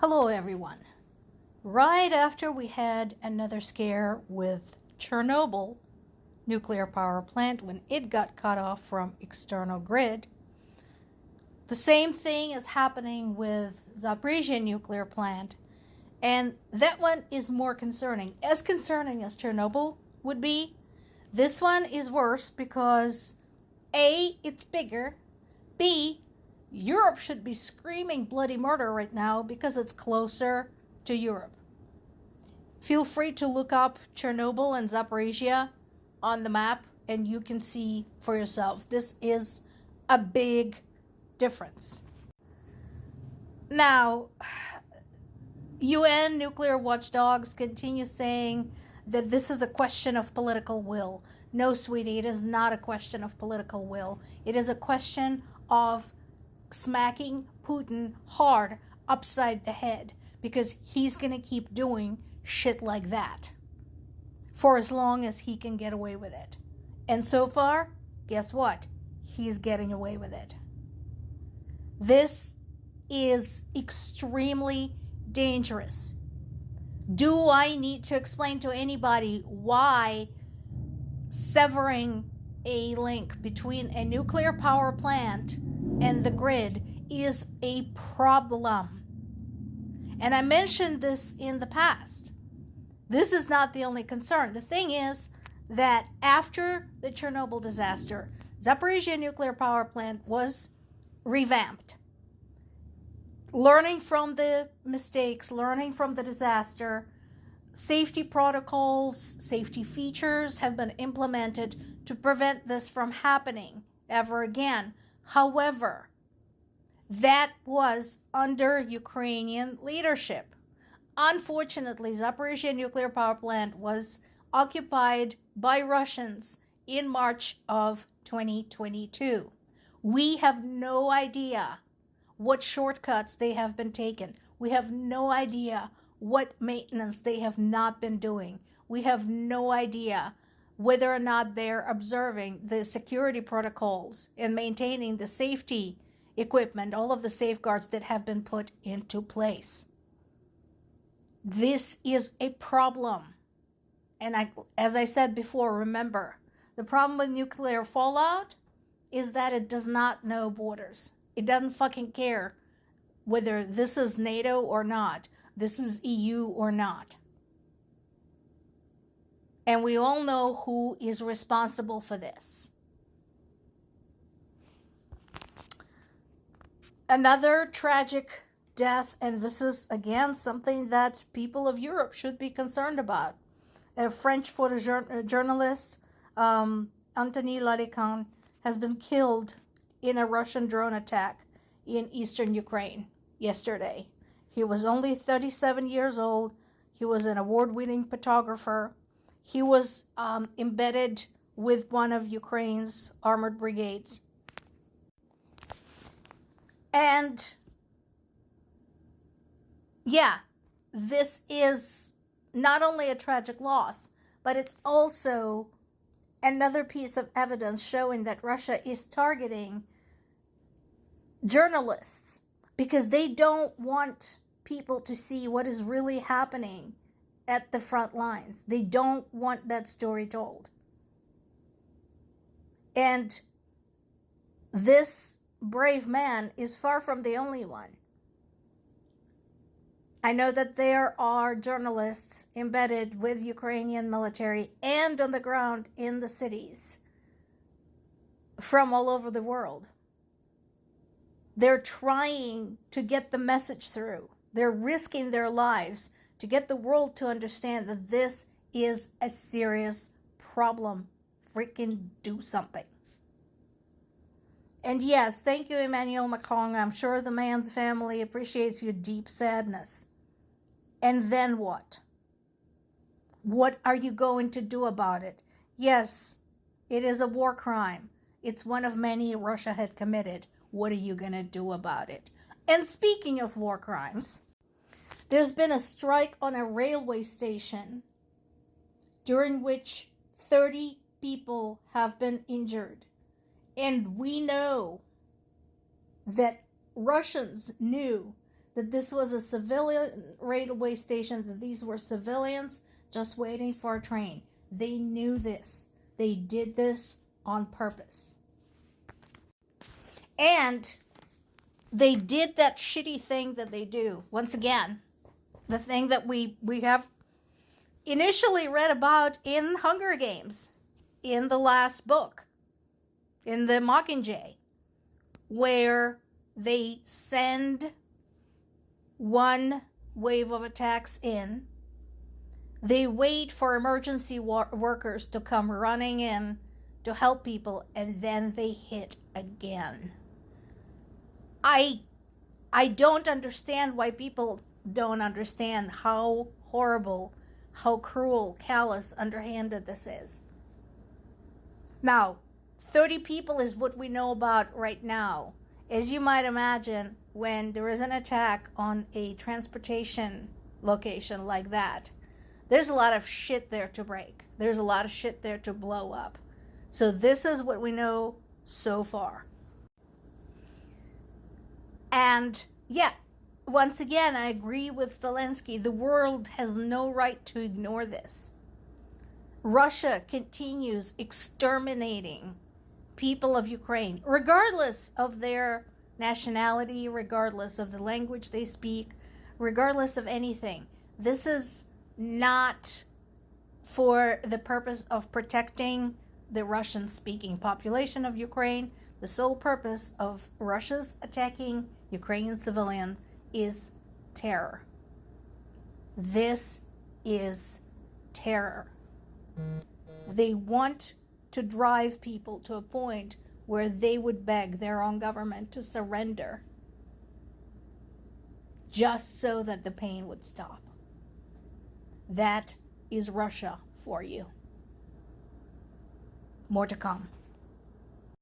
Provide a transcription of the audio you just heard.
Hello, everyone. Right after we had another scare with Chernobyl nuclear power plant when it got cut off from external grid, the same thing is happening with Zaporizhzhya nuclear plant, and that one is more concerning. As concerning as Chernobyl would be, this one is worse because A, it's bigger, B, Europe should be screaming bloody murder right now because it's closer to Europe. Feel free to look up Chernobyl and Zaporizhzhya on the map and you can see for yourself. This is a big difference. Now, UN nuclear watchdogs continue saying that this is a question of political will. No, sweetie, it is not a question of political will. It is a question of smacking Putin hard upside the head because he's going to keep doing shit like that for as long as he can get away with it. And so far, guess what? He's getting away with it. This is extremely dangerous. Do I need to explain to anybody why severing a link between a nuclear power plant and the grid is a problem? And I mentioned this in the past. This is not the only concern. The thing is that after the Chernobyl disaster, Zaporizhzhya nuclear power plant was revamped. Learning from the mistakes, learning from the disaster, safety protocols, safety features have been implemented to prevent this from happening ever again. However, that was under Ukrainian leadership. Unfortunately, Zaporizhzhya nuclear power plant was occupied by Russians in March of 2022. We have no idea what shortcuts they have been taken. We have no idea what maintenance they have not been doing. We have no idea whether or not they're observing the security protocols and maintaining the safety equipment, all of the safeguards that have been put into place. This is a problem. And as I said before, remember, the problem with nuclear fallout is that it does not know borders. It doesn't fucking care whether this is NATO or not, this is EU or not. And we all know who is responsible for this. Another tragic death, and this is again something that people of Europe should be concerned about. A French photojournalist, Anthony Lalican, has been killed in a Russian drone attack in eastern Ukraine yesterday. He was only 37 years old. He was an award-winning photographer. He was embedded with one of Ukraine's armored brigades. And yeah, this is not only a tragic loss, but it's also another piece of evidence showing that Russia is targeting journalists because they don't want people to see what is really happening at the front lines. They don't want that story told. And this brave man is far from the only one. I know that there are journalists embedded with Ukrainian military and on the ground in the cities from all over the world. They're trying to get the message through. They're risking their lives to get the world to understand that this is a serious problem. Freaking do something. And yes, thank you, Emmanuel Macron. I'm sure the man's family appreciates your deep sadness. And then what? What are you going to do about it? Yes, it is a war crime. It's one of many Russia had committed. What are you going to do about it? And speaking of war crimes, there's been a strike on a railway station during which 30 people have been injured. And we know that Russians knew that this was a civilian railway station, that these were civilians just waiting for a train. They knew this. They did this on purpose. And they did that shitty thing that they do. Once again, the thing that we have initially read about in Hunger Games, in the last book, in the Mockingjay, where they send one wave of attacks in, they wait for emergency workers to come running in to help people, and then they hit again. I don't understand why people don't understand how horrible, how cruel, callous, underhanded this is. Now, 30 people is what we know about right now. As you might imagine, when there is an attack on a transportation location like that, there's a lot of shit there to break. There's a lot of shit there to blow up. So this is what we know so far. And yeah, once again, I agree with Zelensky. The world has no right to ignore this. Russia continues exterminating people of Ukraine, regardless of their nationality, regardless of the language they speak, regardless of anything. This is not for the purpose of protecting the Russian-speaking population of Ukraine. The sole purpose of Russia's attacking Ukrainian civilians is terror. This is terror. They want to drive people to a point where they would beg their own government to surrender just so that the pain would stop. That is Russia for you. More to come.